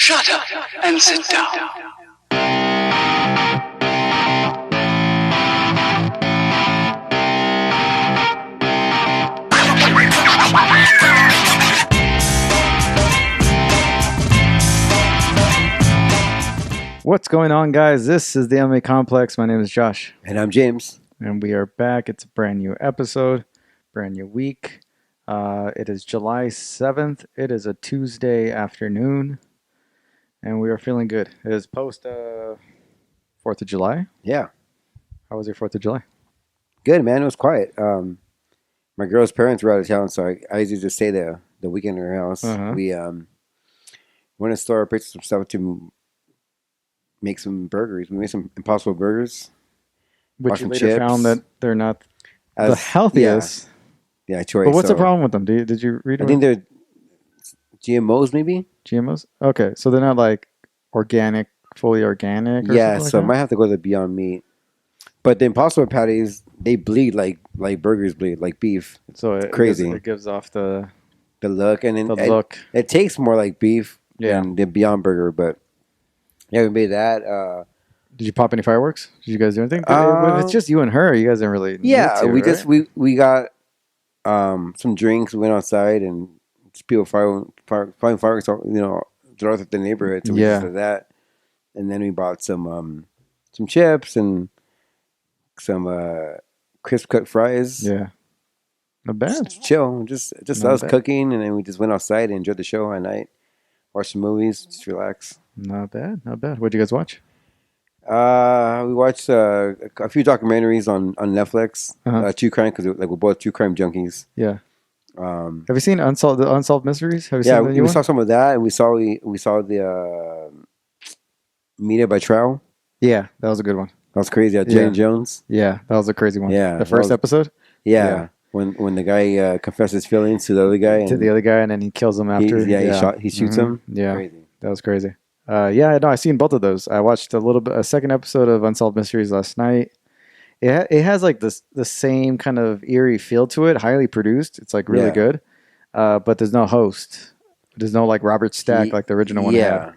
Shut up and sit down. What's going on, guys? This is the MMA Complex. My name is Josh. And I'm James. And we are back. It's a brand new episode, brand new week. It is July 7th. It is a Tuesday afternoon. And we are feeling good. It is post 4th of July. Yeah. How was your 4th of July? Good, man. It was quiet. My girl's parents were out of town, so I usually just stay there the weekend in her house. Uh-huh. We went to the store, purchased some stuff to make some burgers. We made some Impossible Burgers. Which you later found that they're not the healthiest. Yeah, choice. But what's the problem with them? Did you read? I think they're GMOs, maybe. GMOs? Okay, so they're not like organic, fully organic. Or yeah, so like I might have to go to Beyond Meat. But the Impossible patties, they bleed like burgers bleed, like beef. So it's crazy. It gives off the look, and then the look. It tastes more like beef than the Beyond Burger. But yeah, we made that. Did you pop any fireworks? Did you guys do anything? If it's just you and her, you guys didn't really. Yeah, need to, right? we got some drinks. We went outside and just people firing fireworks, throughout the neighborhood. So we just did that, and then we bought some chips and some crisp cut fries. Yeah, not bad. Just chill, just us cooking, and then we just went outside and enjoyed the show at night. Watch some movies, just relax. Not bad. What'd you guys watch? We watched a few documentaries on Netflix, true crime, because we're both true crime junkies. Yeah. Have you seen the Unsolved Mysteries? Have you seen we saw some of that, and we saw the Media by Trial. Yeah, that was a good one. That was crazy. Jane Jones. Yeah, that was a crazy one. Yeah, the first episode. Yeah. When the guy confesses feelings to the other guy, and then he kills him after. He shoots him. Yeah, crazy. That was crazy. I've seen both of those. I watched a second episode of Unsolved Mysteries last night. It has like the same kind of eerie feel to it, highly produced. It's like really good, but there's no host. There's no like Robert Stack like the original one had.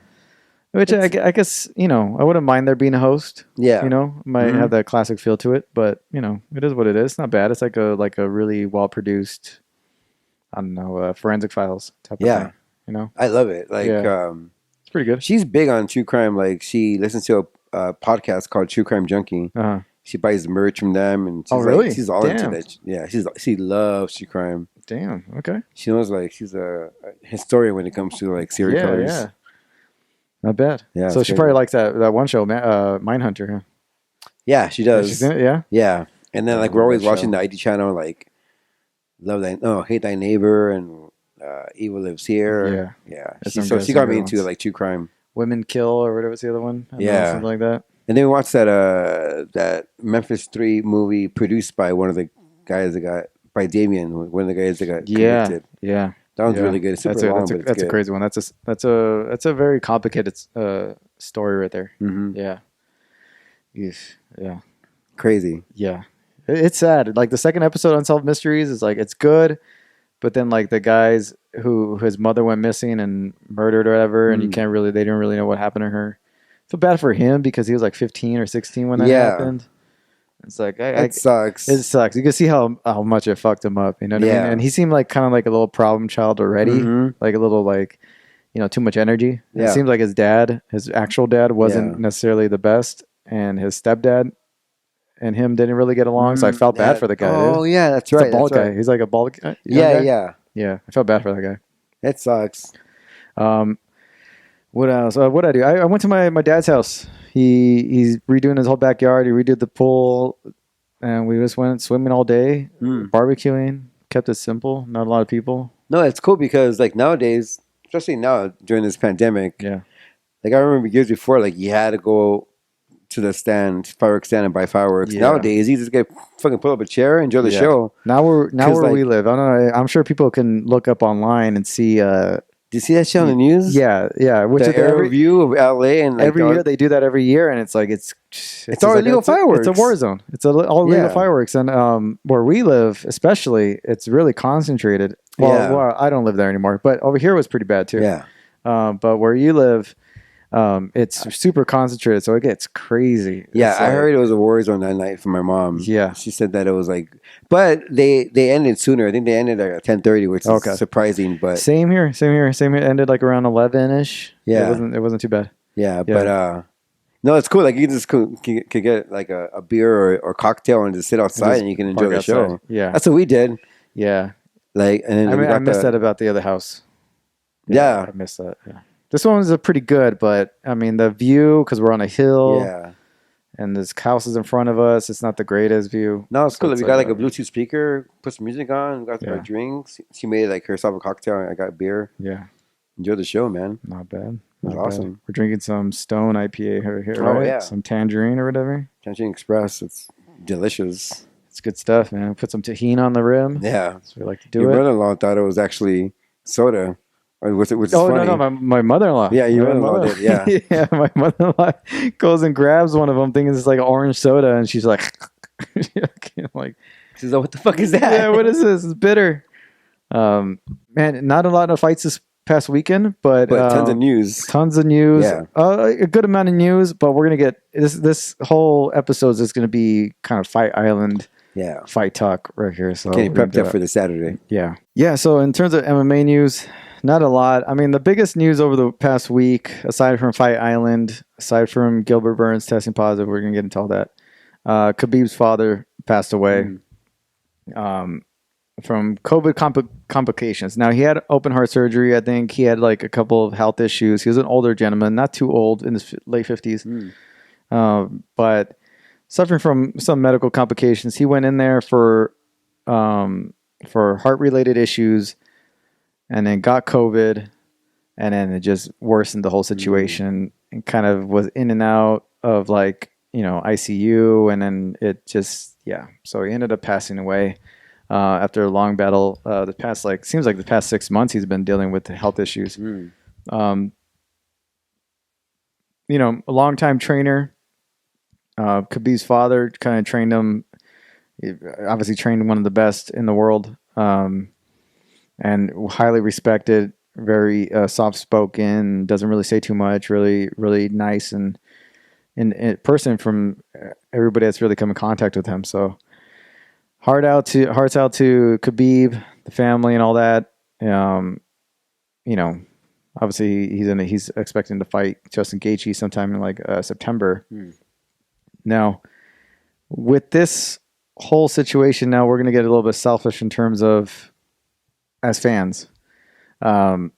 Which I guess, I wouldn't mind there being a host. Yeah. Might have that classic feel to it, but, it is what it is. It's not bad. It's like a really well-produced, I don't know, Forensic Files type of thing, I love it. It's pretty good. She's big on true crime. Like, she listens to a podcast called True Crime Junkie. Uh-huh. She buys the merch from them. And she's really? She's all into that. Yeah, she loves true crime. Damn, okay. She knows, she's a historian when it comes to, serial killers. Yeah. Not bad. Yeah. So she probably likes that one show, Mindhunter, huh? Yeah, she does. She's in it, yeah? Yeah. And then, we're always watching the ID channel, Hate Thy Neighbor and Evil Lives Here. Yeah. So she got me into, true crime. Women Kill, or whatever, what's the other one? Something like that. And then we watched that Memphis 3 movie produced by one of the guys by Damien, one of the guys that got convicted. Yeah. That one's really good. It's super long, but it's that's good. A crazy one. That's a very complicated story right there. Mm-hmm. Yeah. Yeah. Crazy. Yeah. It's sad. Like the second episode, Unsolved Mysteries, is it's good, but then the guys who his mother went missing and murdered or whatever, and they didn't really know what happened to her. I feel bad for him because he was 15 or 16 when that happened. It's it sucks. It sucks. You can see how much it fucked him up. You know what I mean? And he seemed kind of like a little problem child already. Mm-hmm. Like a little too much energy. Yeah. It seems like his actual dad wasn't necessarily the best, and his stepdad and him didn't really get along. So I felt bad for the guy. Oh, yeah, that's right. He's a bald guy. He's like a bald guy. Yeah. I felt bad for that guy. It sucks. What else? What I do? I went to my dad's house. He's redoing his whole backyard. He redid the pool, and we just went swimming all day, barbecuing. Kept it simple. Not a lot of people. No, it's cool because nowadays, especially now during this pandemic, I remember years before, you had to go to the fireworks stand, and buy fireworks. Yeah. Nowadays, you just fucking pull up a chair, enjoy the show. Now where we live, I don't know. I'm sure people can look up online and see. Do you see that shit on the news? Yeah. Which the air review of LA, and every year they do that every year, and it's all illegal fireworks. It's a war zone. It's all illegal fireworks, and where we live, especially, it's really concentrated. Well, I don't live there anymore, but over here was pretty bad too. Yeah. But where you live, it's super concentrated, so it gets crazy. Yeah, It's I like, heard it was a war zone that night from my mom. Yeah. She said that it was like, but they ended sooner. I think they ended at 10:30, which is surprising. But Same here. It ended like around 11ish. Yeah. It wasn't too bad. yeah, but no, it's cool. Like you just could get like a beer or cocktail and just sit outside and you can enjoy the show. Outside. Yeah, That's what we did. yeah. Like, and then I miss that about the other house. Yeah. I miss that. Yeah. This one was a pretty good, but I mean the view, because we're on a hill. Yeah. And there's houses in front of us. It's not the greatest view. No, it's cool. It's We got like a Bluetooth speaker, put some music on, got our drinks. She made like herself a cocktail and I got beer. Yeah. Enjoy the show, man. Not bad. It was awesome. We're drinking some Stone IPA here, Oh, right? yeah. Some tangerine or whatever. Tangerine Express. It's delicious. It's good stuff, man. Put some tahini on the rim. Yeah. That's what we like to do. Your it. brother-in-law thought it was actually soda. Which is Oh, funny. no, my mother-in-law. Yeah, your mother-in-law did, yeah. Yeah, my mother-in-law goes and grabs one of them thinking it's like orange soda, and she's like, like, She's like, what the fuck is that? yeah, what is this? It's bitter. Man, not a lot of fights this past weekend, but tons of news. Tons of news. Yeah. A good amount of news, but we're going to get this whole episode is going to be kind of Fight Island fight talk right here. So getting prepped up for the Saturday. Yeah. Yeah. So in terms of MMA news, not a lot. I mean, the biggest news over the past week, aside from Fight Island, aside from Gilbert Burns testing positive, we're going to get into all that. Khabib's father passed away from COVID complications. Now, he had open heart surgery. I think he had like a couple of health issues. He was an older gentleman, not too old, in his late 50s. But suffering from some medical complications. He went in there for heart-related issues and then got COVID, and then it just worsened the whole situation and kind of was in and out of like, ICU, and then it just, so he ended up passing away after a long battle. Seems like the past 6 months he's been dealing with health issues. A longtime trainer. Khabib's father kind of trained him. He obviously trained one of the best in the world, and highly respected. Very soft-spoken. Doesn't really say too much. Really, really nice and person from everybody that's really come in contact with him. So hearts out to Khabib, the family, and all that. Obviously he's expecting to fight Justin Gaethje sometime in like September. Now, with this whole situation, now we're going to get a little bit selfish in terms of as fans. Do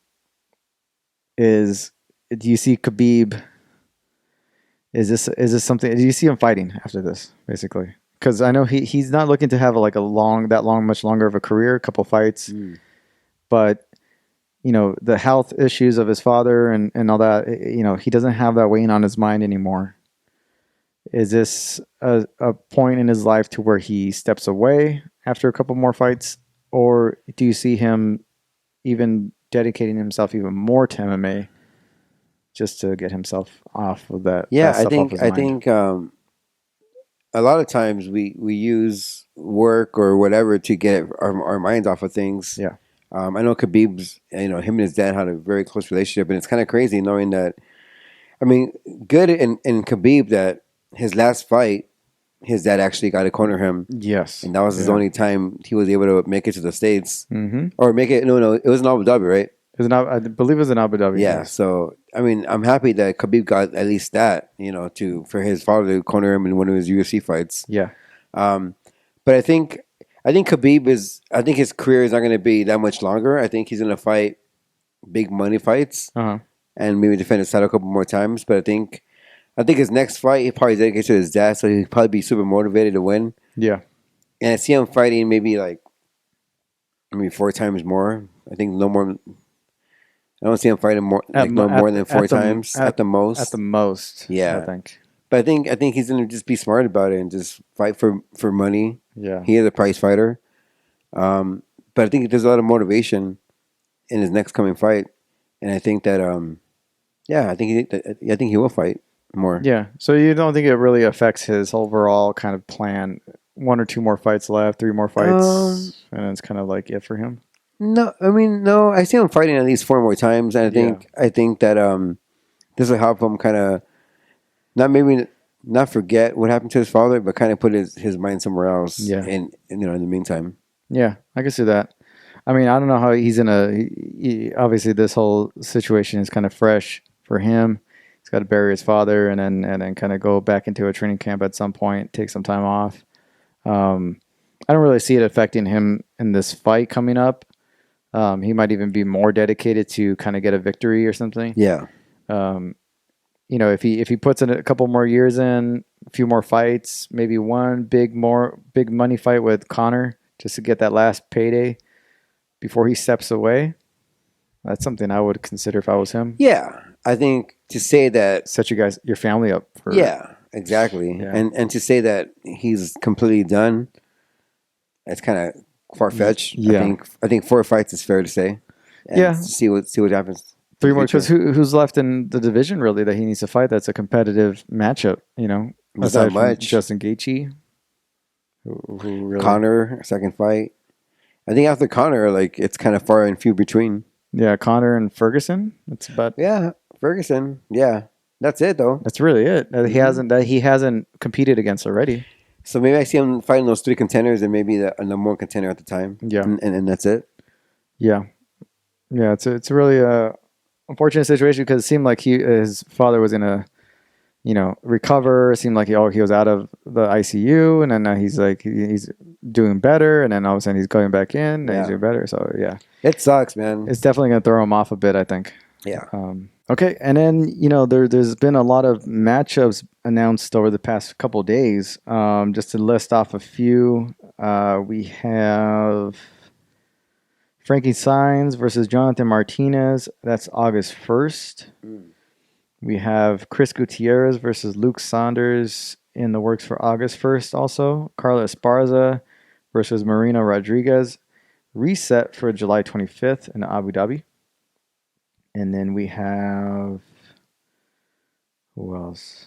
you see Khabib? Is this something? Do you see him fighting after this, basically? Because I know he's not looking to have much longer of a career, a couple fights, but the health issues of his father and all that, he doesn't have that weighing on his mind anymore. Is this a point in his life to where he steps away after a couple more fights, or do you see him even dedicating himself even more to MMA? Just to get himself off of that. Yeah, that I think a lot of times we use work or whatever to get our minds off of things. Yeah. I know Khabib's, him and his dad had a very close relationship, and it's kind of crazy knowing that. I mean, good in Khabib that his last fight, his dad actually got to corner him. Yes. And that was his only time he was able to make it to the States. Mm-hmm. Or make it, no, it was in Abu Dhabi, right? I believe it was in Abu Dhabi. Yeah, so I mean, I'm happy that Khabib got at least that, for his father to corner him in one of his UFC fights. Yeah. But I think Khabib his career is not going to be that much longer. I think he's going to fight big money fights and maybe defend his title a couple more times. But I think his next fight he probably dedicates to his dad, so he'll probably be super motivated to win. Yeah. And I see him fighting maybe 4 times more. I think no more. I don't see him fighting more than 4 times at the most. At the most, yeah. I think. But I think he's gonna just be smart about it and just fight for money. Yeah, he is a prize fighter. But I think there's a lot of motivation in his next coming fight, and I think that I think he will fight more. Yeah. So you don't think it really affects his overall kind of plan? 1 or 2 more fights left, 3 more fights, and it's kind of like it for him. No, I mean, no. I see him fighting at least 4 more times, and I think that this will help him kind of not forget what happened to his father, but kind of put his mind somewhere else. Yeah. In the meantime. Yeah, I can see that. I mean, I don't know how he's in obviously this whole situation is kind of fresh for him. He's got to bury his father and then kind of go back into a training camp at some point, take some time off. I don't really see it affecting him in this fight coming up. He might even be more dedicated to kind of get a victory or something. Yeah. If he puts in a couple more years in, a few more fights, maybe one big money fight with Conor just to get that last payday before he steps away. That's something I would consider if I was him. Yeah, I think to say that set your family up for. Yeah, exactly. Yeah. And to say that he's completely done, that's kind of far fetched. Yeah. I think 4 fights is fair to say. And see what happens. 3 more, because who's left in the division really that he needs to fight? That's a competitive matchup. Aside from much. Justin Gaethje, who really... Conor, second fight. I think after Conor, it's kind of far and few between. Yeah, Conor and Ferguson. That's about Ferguson. Yeah, that's it though. That's really it. He hasn't competed against already. So maybe I see him fighting those 3 contenders and maybe the number 1 contender at the time. Yeah, and that's it. Yeah. It's really a unfortunate situation because it seemed like his father was gonna, recover. It seemed like he was out of the ICU, and then now he's doing better, and then all of a sudden he's going back in, and he's doing better. So yeah, it sucks, man. It's definitely gonna throw him off a bit, I think. Yeah. Okay, and then there's been a lot of matchups announced over the past couple of days. Just to list off a few, we have Frankie Saenz versus Jonathan Martinez. That's August 1st. We have Chris Gutierrez versus Luke Saunders in the works for August 1st also. Carla Esparza versus Marina Rodriguez. Reset for July 25th in Abu Dhabi. And then we have... Who else?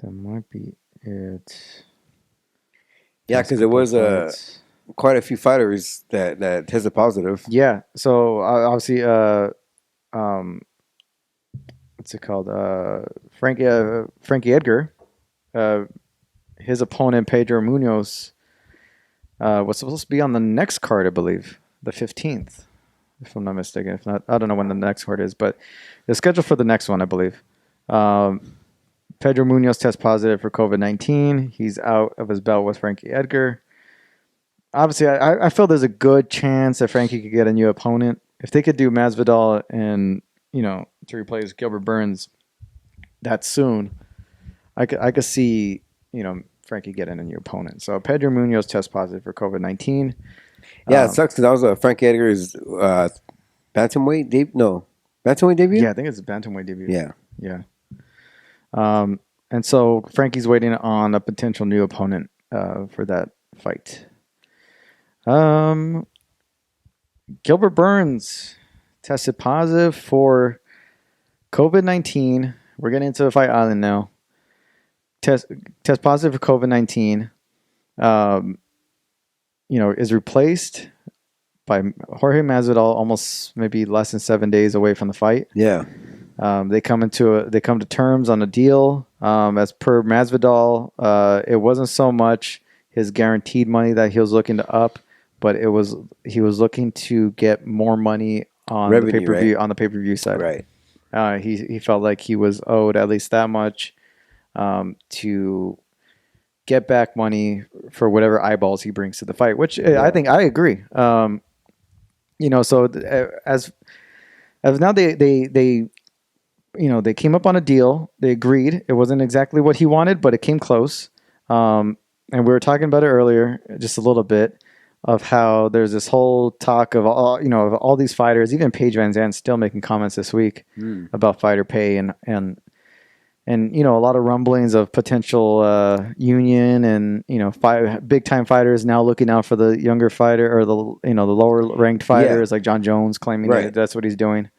That might be it. Yeah, because there was quite a few fighters that tested positive. Yeah, so obviously... what's it called? Frankie Edgar. His opponent, Pedro Munoz, was supposed to be on the next card, I believe, the 15th, if I'm not mistaken. If not, I don't know when the next card is, but it's scheduled for the next one, I believe. Pedro Munoz tests positive for COVID-19. He's out of his belt with Frankie Edgar. Obviously, I feel there's a good chance that Frankie could get a new opponent. If they could do Masvidal and to replace Gilbert Burns that soon, I could see, Frankie getting a new opponent. So Pedro Munoz tests positive for COVID-19. Yeah, it sucks because that was Frankie Edgar's bantamweight debut. Bantamweight debut. Yeah, I think it's a bantamweight debut. Yeah. And so Frankie's waiting on a potential new opponent for that fight. Gilbert Burns tested positive for COVID-19. We're getting into the Fight Island now. Test positive for COVID-19. Is replaced by Jorge Masvidal almost maybe less than 7 days away from the fight. Yeah. They come to terms on a deal. As per Masvidal, it wasn't so much his guaranteed money that he was looking to up, but he was looking to get more money on the pay-per-view, right? On the pay-per-view side. Right. He felt like he was owed at least that much to get back money for whatever eyeballs he brings to the fight, which I think I agree. So as now they came up on a deal. They agreed. It wasn't exactly what he wanted, but it came close. And we were talking about it earlier, just a little bit, of how there's this whole talk of all these fighters, even Paige Van Zandt still making comments this week about fighter pay and a lot of rumblings of potential union and big time fighters now looking out for the younger fighter or the lower ranked fighters like John Jones claiming that that's what he's doing.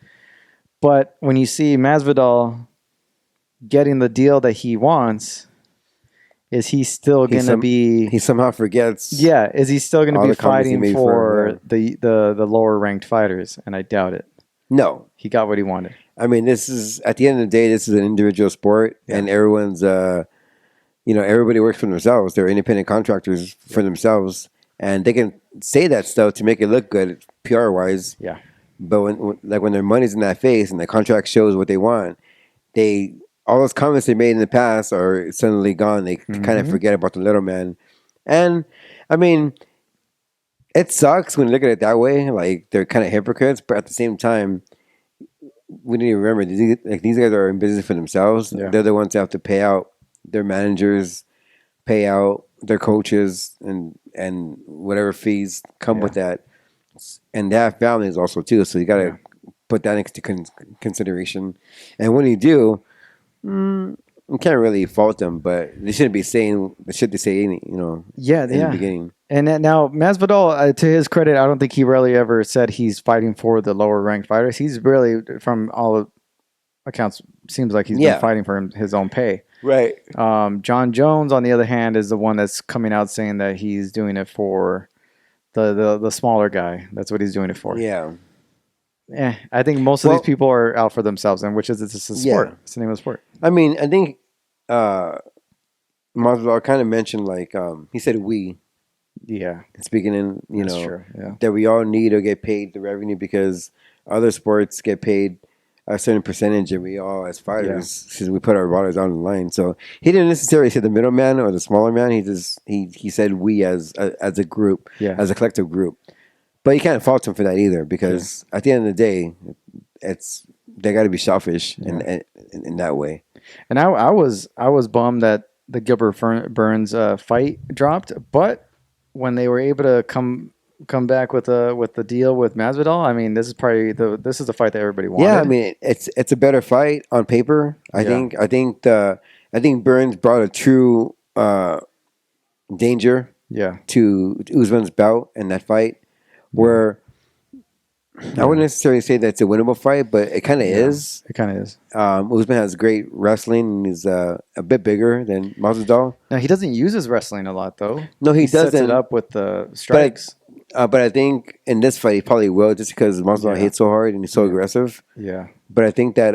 But when you see Masvidal getting the deal that he wants, is he still going to be? He somehow forgets. Yeah, is he still going to all be the comments he fighting made for yeah. the lower ranked fighters? And I doubt it. No, he got what he wanted. I mean, this is at the end of the day, this is an individual sport, and everyone's everybody works for themselves. They're independent contractors for themselves, and they can say that stuff to make it look good PR wise. Yeah. But when their money's in that face and the contract shows what they want, all those comments they made in the past are suddenly gone. They kind of forget about the little man. And I mean, it sucks when you look at it that way. Like, they're kind of hypocrites, but at the same time, we need to remember these guys are in business for themselves. Yeah. They're the ones that have to pay out their managers, pay out their coaches, and whatever fees come with that. And they have families also too, so you got to put that into consideration. And when you do, you can't really fault them, but they shouldn't be saying the shit they say in the beginning. And now Masvidal, to his credit, I don't think he really ever said he's fighting for the lower ranked fighters. He's really, from all accounts, seems like he's been fighting for his own pay. Right. John Jones, on the other hand, is the one that's coming out saying that he's doing it for the smaller guy. That's what he's doing it for. Yeah. I think most of these people are out for themselves, and which is it's a sport. Yeah. It's the name of the sport. I mean, I think Masvidal kind of mentioned, like, he said we. Yeah. Speaking in, That's true. Yeah. that we all need to get paid the revenue because other sports get paid a certain percentage, and we all, as fighters, since we put our bodies on the line. So he didn't necessarily say the middleman or the smaller man. He said we as a group, as a collective group. But you can't fault him for that either, because at the end of the day, they got to be selfish in that way. And I was bummed that the Gilbert Burns fight dropped, but when they were able to come back with the deal with Masvidal, I mean, this is probably the fight that everybody wanted. Yeah, I mean, it's a better fight on paper. I think Burns brought a true danger to Usman's bout in that fight, where I wouldn't necessarily say that it's a winnable fight, but it kind of is. It kind of is. Usman has great wrestling and is a bit bigger than Masvidal. Now, he doesn't use his wrestling a lot, though. No, he doesn't. Sets it up with the strikes. But I think in this fight he probably will, just because Masvidal hits so hard and he's so aggressive. Yeah. But I think that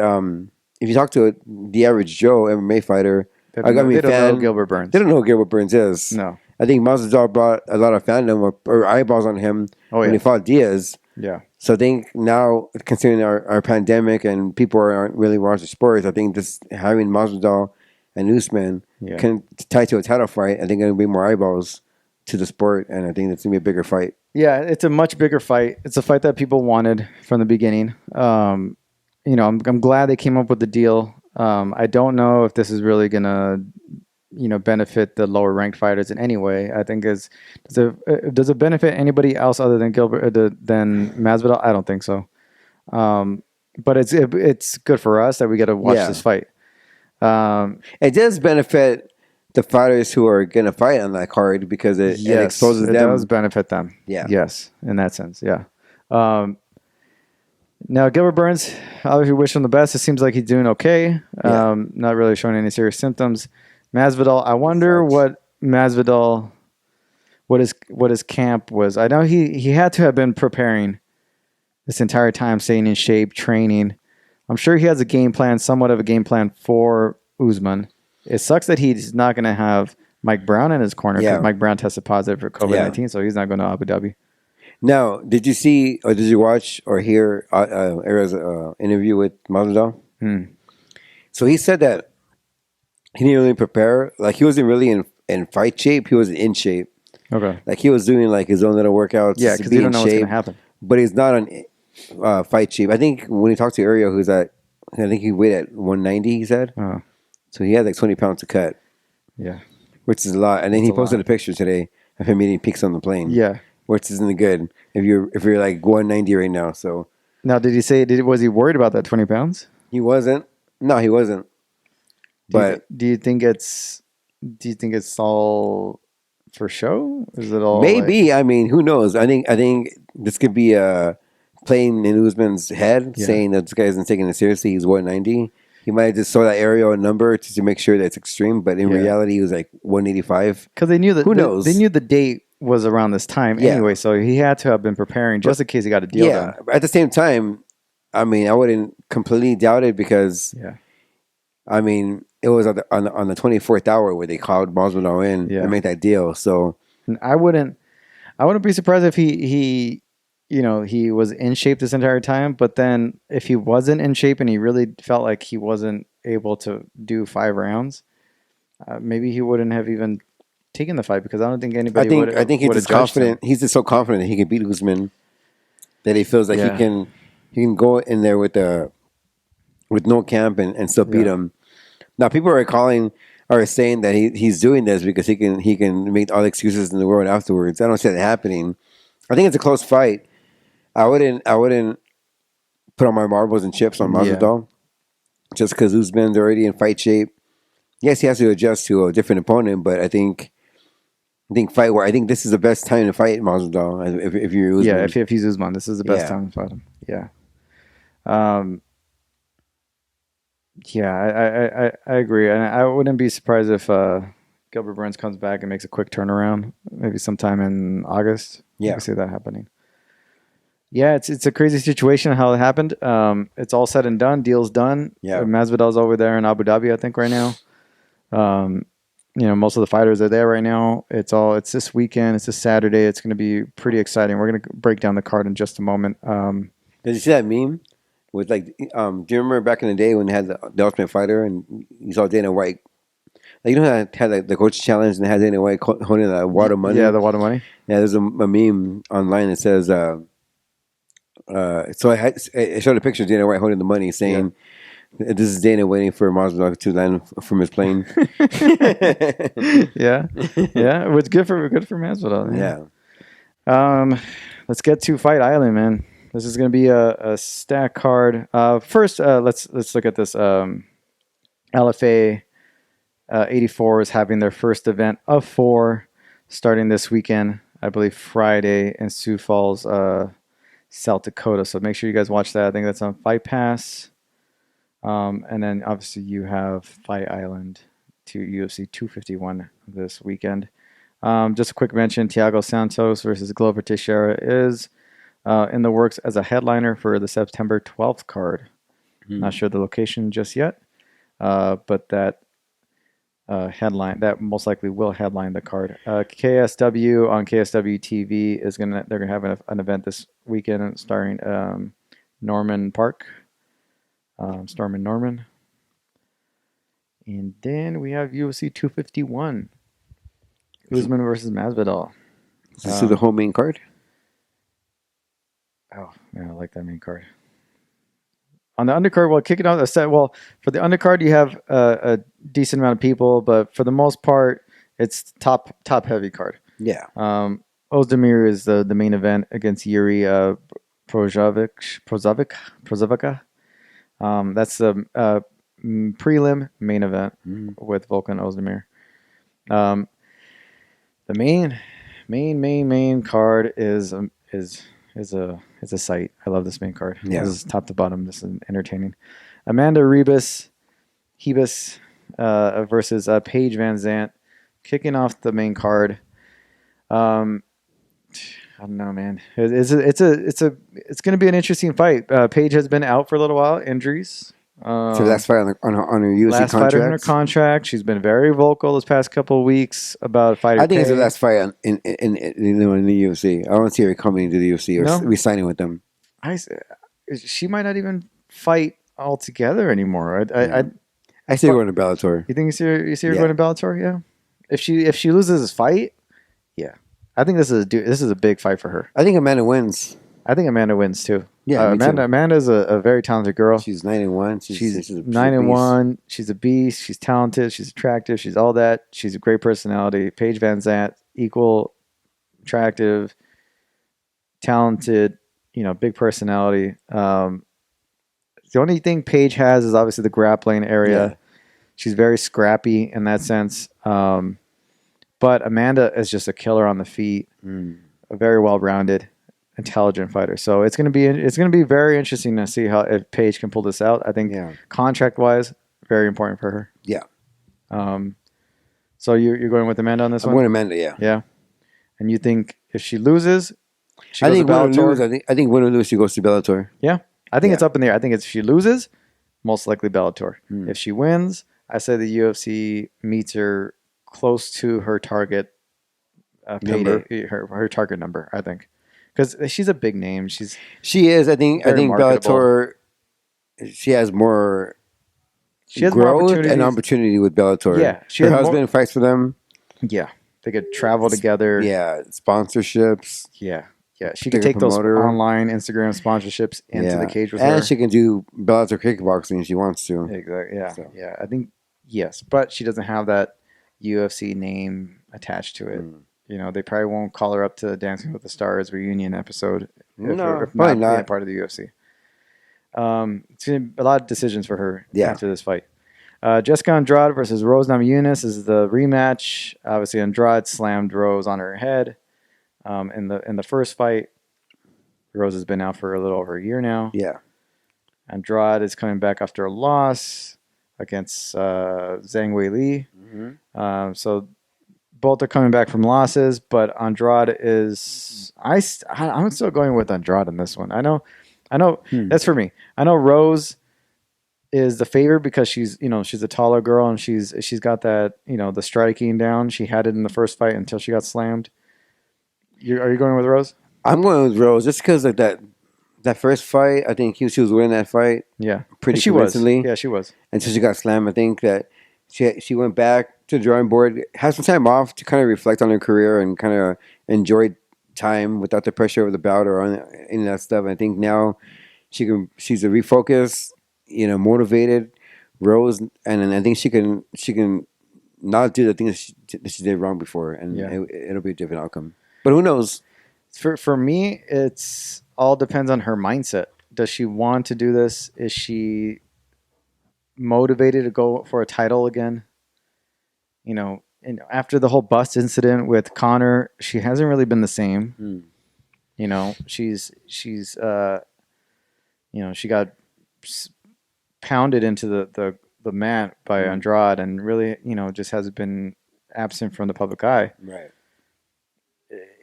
if you talk to the average Joe MMA fighter, they don't know Gilbert Burns. They don't know who Gilbert Burns is. No. I think Masvidal brought a lot of fandom or eyeballs on him when he fought Diaz. Yeah. So I think now, considering our pandemic and people aren't really watching sports, I think this having Masvidal and Usman can tie to a title fight. I think it'll be more eyeballs to the sport, and I think it's gonna be a bigger fight. Yeah, it's a much bigger fight. It's a fight that people wanted from the beginning. I'm glad they came up with the deal. I don't know if this is really gonna benefit the lower ranked fighters in any way. I think does it benefit anybody else other than than Masvidal? I don't think so. But it's good for us that we get to watch this fight. It does benefit the fighters who are going to fight on that card, because it exposes them. It does benefit them. Yeah. Yes, in that sense. Yeah. Now, Gilbert Burns, obviously wish him the best. It seems like he's doing okay. Not really showing any serious symptoms. Masvidal, I wonder what Masvidal, what his camp was. I know he had to have been preparing this entire time, staying in shape, training. I'm sure he has a game plan, somewhat of a game plan for Usman. It sucks that he's not going to have Mike Brown in his corner, because Mike Brown tested positive for COVID-19, so he's not going to Abu Dhabi. Now, did you see or did you watch or hear Era's interview with Masvidal? So he said that he didn't really prepare. Like, he wasn't really in fight shape. He was in shape. Okay. Like, he was doing like his own little workouts. Yeah, because you don't know what's going to happen. But he's not on fight shape. I think when he talked to Ariel, I think he weighed at 190, he said. So he had like 20 pounds to cut. Yeah. Which is a lot. And then he posted a picture today of him eating pigs on the plane. Yeah. Which isn't good if you're like 190 right now. So now, did he say? Was he worried about that 20 pounds? He wasn't. No, he wasn't. But do you think it's all for show? Is it all maybe? I mean, who knows? I think this could be playing in Usman's head, saying that this guy isn't taking it seriously. He's 190. He might have just saw that aerial number to make sure that it's extreme, but in reality, it was like 185. Because they knew that Who knows? They knew the date was around this time anyway, so he had to have been preparing just in case he got a deal done. At the same time, I mean, I wouldn't completely doubt it because, I mean, it was on the 24th hour where they called Masvidal in and made that deal. So I wouldn't be surprised if he was in shape this entire time, but then if he wasn't in shape and he really felt like he wasn't able to do 5 rounds, maybe he wouldn't have even taken the fight because I don't think anybody would. I think he's just confident. He's just so confident that he can beat Usman that he feels like he can go in there with no camp and still beat him. Now people are saying that he's doing this because he can make all the excuses in the world afterwards. I don't see that happening. I think it's a close fight. I wouldn't put on my marbles and chips on Masvidal just because Usman's already in fight shape. Yes, he has to adjust to a different opponent, but I think this is the best time to fight Masvidal if you're Usman. Yeah, if he's Usman, this is the best time to fight him. Yeah. I agree, and I wouldn't be surprised if Gilbert Burns comes back and makes a quick turnaround, maybe sometime in August. I can see that happening. Yeah, it's a crazy situation how it happened. It's all said and done. Deal's done. Yeah, Masvidal's over there in Abu Dhabi, I think, right now. Most of the fighters are there right now. It's this weekend. It's this Saturday. It's going to be pretty exciting. We're going to break down the card in just a moment. Did you see that meme? With do you remember back in the day when they had the Ultimate Fighter and you saw Dana White? Like, had the coach challenge and they had Dana White holding the wad of money. Yeah, the wad of money. Yeah, there's a meme online that says, so I showed a picture of Dana White holding the money saying, this is Dana waiting for Masvidal to land from his plane. yeah. It was good for Masvidal. Yeah. Let's get to Fight Island, man. This is going to be a stack card. First, let's look at this. LFA 84 is having their first event of 4 starting this weekend, I believe Friday in Sioux Falls, South Dakota. So make sure you guys watch that. I think that's on Fight Pass. And then obviously you have Fight Island to UFC 251 this weekend. Just a quick mention, Thiago Santos versus Glover Teixeira is in the works as a headliner for the September 12th card. Not sure the location just yet, but that that most likely will headline the card. KSW on KSW TV they're gonna have an event this weekend starring Norman Park, Storm and Norman, and then we have UFC 251, Usman versus Masvidal. Is this the whole main card? Oh man, I like that main card. On the undercard, well, kick it out. For the undercard, you have a decent amount of people, but for the most part, it's top heavy card. Yeah. Ozdemir is the main event against Yuri Prozavica. That's the prelim main event with Volkan Ozdemir. The main card is a sight. I love this main card. Yeah. This is top to bottom. This is entertaining. Amanda Hebus versus Paige Van Zant, kicking off the main card. I don't know, man. It's going to be an interesting fight. Paige has been out for a little while, injuries. So last fight on her UFC last contract. Fight on her contract. She's been very vocal this past couple of weeks about fighting. I think it's the last fight in the UFC. I don't see her coming to the UFC or re-signing with them. She might not even fight altogether anymore. I see her going to Bellator. You think you see her going to Bellator? Yeah. If she loses this fight, yeah. I think this is a big fight for her. I think Amanda wins. I think Amanda wins too. Yeah, Amanda's a very talented girl. She's 9-1. She's 9-1. She's a beast. She's talented. She's attractive. She's all that. She's a great personality. Paige Van Zant, equal attractive, talented. Big personality. The only thing Paige has is obviously the grappling area. Yeah. She's very scrappy in that sense. But Amanda is just a killer on the feet. Very well rounded. intelligent fighter. So it's gonna be very interesting to see how if Paige can pull this out. I think contract wise, very important for her. Yeah. So you're going with Amanda on this one? I'm going Amanda. Yeah. Yeah. And you think if she loses, I think win or lose. I think win or lose, she goes to Bellator. Yeah. I think it's up in the air. I think if she loses, most likely Bellator. If she wins, I say the UFC meets her close to her target payday, her target number. I think because she's a big name. She is. I think marketable. Bellator. She has more. She has growth more and opportunity with Bellator. Yeah, her husband fights for them. Yeah, they could travel together. Yeah, sponsorships. Yeah. She can take those online Instagram sponsorships into the cage with her, and she can do Bellator kickboxing if she wants to. Exactly. Yeah, yeah. I think yes, but she doesn't have that UFC name attached to it. You know, they probably won't call her up to Dancing with the Stars reunion episode. If probably not being part of the UFC. It's gonna be a lot of decisions for her after this fight. Jessica Andrade versus Rose Namajunas is the rematch. Obviously, Andrade slammed Rose on her head in the first fight. Rose has been out for a little over a year now. Yeah. Andrade is coming back after a loss against Zhang Weili. So both are coming back from losses, but Andrade is I'm still going with Andrade in this one. I know that's for me. I know Rose is the favorite because she's a taller girl and she's got that, the striking down. She had it in the first fight until she got slammed. Are you going with Rose? I'm going with Rose just because of that first fight. I think she was winning that fight. Yeah, pretty convincingly. Yeah, she was. Until she got slammed. I think that she went back to the drawing board, had some time off to kind of reflect on her career and kind of enjoy time without the pressure of the bout or any of that stuff. I think now she's a refocus, motivated Rose, and I think she can not do the things that she did wrong before, and it'll be a different outcome. But who knows? For me, it's all depends on her mindset. Does she want to do this? Is she motivated to go for a title again? And after the whole bust incident with Conor, she hasn't really been the same. She's she got pounded into the mat by Andrade and really, just hasn't been absent from the public eye. Right.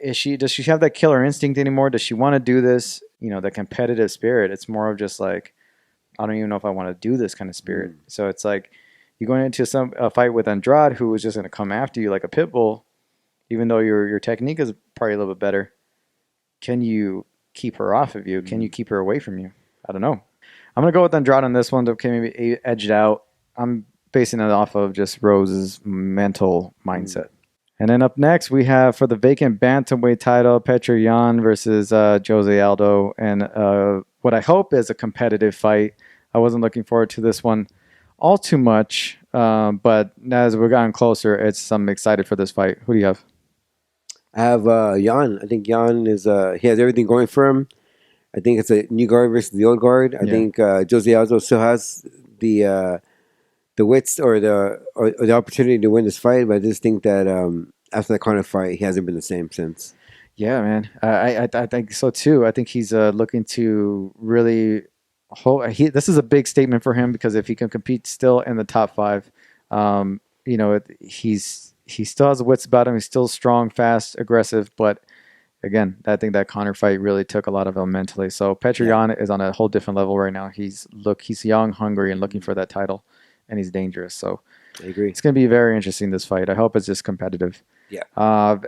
Does she have that killer instinct anymore? Does she want to do this? The competitive spirit. It's more of just like, I don't even know if I want to do this kind of spirit. So it's like you're going into a fight with Andrade, who is just going to come after you like a pit bull, even though your technique is probably a little bit better. Can you keep her off of you? Can you keep her away from you? I don't know. I'm going to go with Andrade on this one to maybe edge it out. I'm basing it off of just Rose's mental mindset. And then up next, we have for the vacant bantamweight title, Petr Yan versus Jose Aldo. And what I hope is a competitive fight. I wasn't looking forward to this one all too much. But as we're gotten closer, I'm excited for this fight. Who do you have? I have Yan. I think Yan he has everything going for him. I think it's a new guard versus the old guard. I think Jose Aldo still has the wits or the opportunity to win this fight, but I just think that after that Conor fight, he hasn't been the same since. Yeah, man, I think so too. I think he's looking to really. This is a big statement for him because if he can compete still in the top 5, he still has the wits about him. He's still strong, fast, aggressive, but. Again, I think that Conor fight really took a lot of him mentally. So Petr Yan is on a whole different level right now. He's young, hungry, and looking for that title, and he's dangerous. So I agree. It's going to be very interesting, this fight. I hope it's just competitive. Yeah.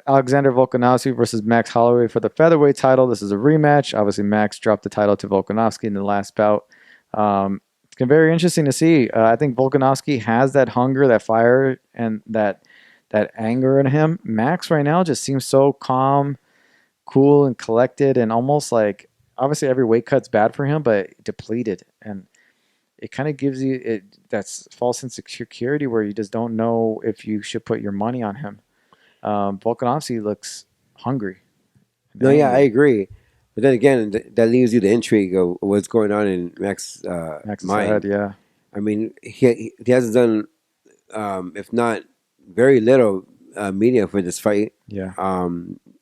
Alexander Volkanovski versus Max Holloway for the featherweight title. This is a rematch. Obviously, Max dropped the title to Volkanovski in the last bout. It's going to be very interesting to see. I think Volkanovski has that hunger, that fire, and that anger in him. Max right now just seems so calm, cool and collected, and almost like obviously every weight cut's bad for him, but depleted, and it kind of gives you that false sense of security where you just don't know if you should put your money on him. Volkanovski looks hungry. No, yeah, I agree. But then again, that leaves you the intrigue of what's going on in Max's mind. Head, yeah. I mean, he hasn't done, if not very little, media for this fight. Yeah.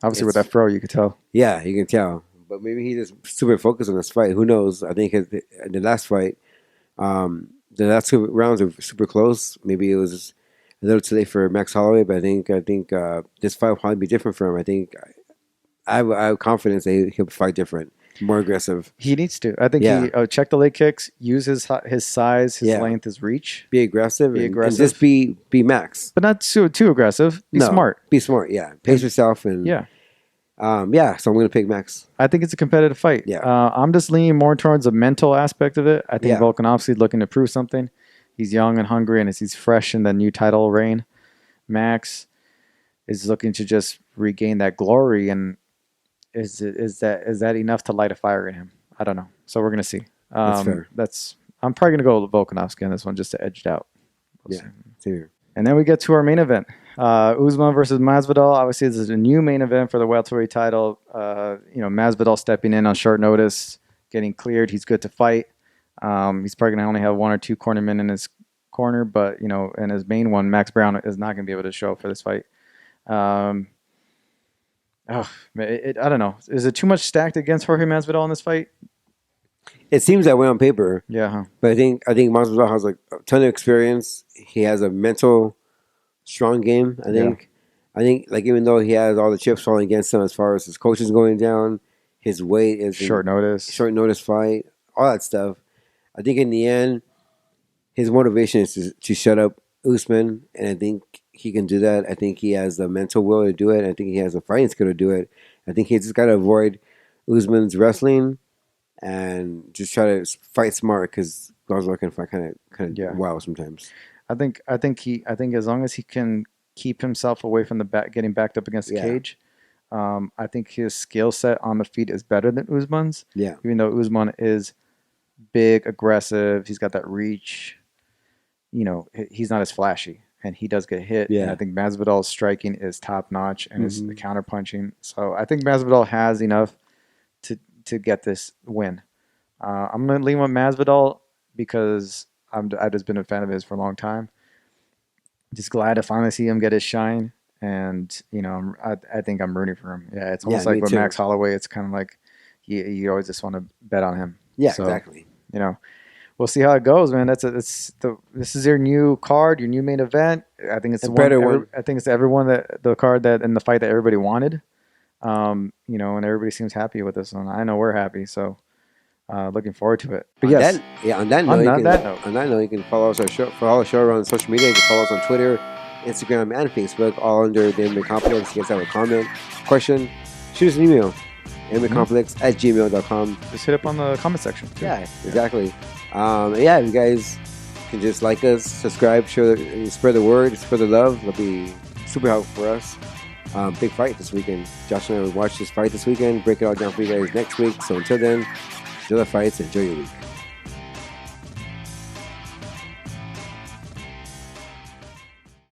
Obviously, with that fro, you could tell. Yeah, you can tell. but maybe he just super focused on this fight. Who knows? I think the last fight, the last 2 rounds were super close. Maybe it was a little too late for Max Holloway, but I think this fight will probably be different for him. I think I have confidence that he'll fight different, more aggressive. He needs to. I think he check the leg kicks, use his size, his length, his reach. Be aggressive. And just be Max. But not too aggressive. Be smart. Be smart, yeah. Pace yourself. And so I'm going to pick Max. I think it's a competitive fight. Yeah. I'm just leaning more towards the mental aspect of it. I think Volkanovski's looking to prove something. He's young and hungry, and he's fresh in the new title reign. Max is looking to just regain that glory, and is that enough to light a fire in him? I don't know. So we're gonna see. That's fair. I'm probably gonna go with Volkanovski on this one just to edge it out. We'll see. And then we get to our main event. Usman versus Masvidal. Obviously, this is a new main event for the welterweight title. Masvidal stepping in on short notice, getting cleared. He's good to fight. He's probably going to only have 1 or 2 cornermen in his corner, but, in his main one, Max Brown is not going to be able to show up for this fight. I don't know. Is it too much stacked against Jorge Masvidal in this fight? It seems that way on paper. Yeah. Huh? But I think Masvidal has like a ton of experience. He has a mental strong game. I think like even though he has all the chips falling against him as far as his coaches going down, his weight is short notice fight, all that stuff. I think in the end, his motivation is to shut up Usman, and I think he can do that. I think he has the mental will to do it. I think he has the fighting skill to do it. I think he's just got to avoid Usman's wrestling and just try to fight smart because Masvidal can fight kind of wild sometimes. I think as long as he can keep himself away from the back, getting backed up against the cage, I think his skill set on the feet is better than Usman's. Yeah, even though Usman is big, aggressive, he's got that reach. He's not as flashy, and he does get hit. Yeah. And I think Masvidal's striking is top notch, and his counter punching. So I think Masvidal has enough to get this win. I'm gonna lean with Masvidal because I've just been a fan of his for a long time. Just glad to finally see him get his shine, and I think I'm rooting for him. Yeah, it's almost like with Max Holloway. It's kind of like you always just want to bet on him. Yeah, so, exactly. We'll see how it goes, man. This is your new card, your new main event. I think it's a better one. I think it's the card that in the fight that everybody wanted. And everybody seems happy with this one. I know we're happy, so looking forward to it. But on that note, you can follow us follow our show on social media. You can follow us on Twitter, Instagram, and Facebook, all under the MMA Complex. If you guys have a comment, question, shoot us an email. MMAComplex@gmail.com. Just hit up on the comment section too. Yeah, exactly. If you guys can just like us, subscribe, spread the word, spread the love. It'll be super helpful for us. Big fight this weekend. Josh and I will watch this fight this weekend, break it all down for you guys next week. So until then, enjoy the fights, enjoy your week.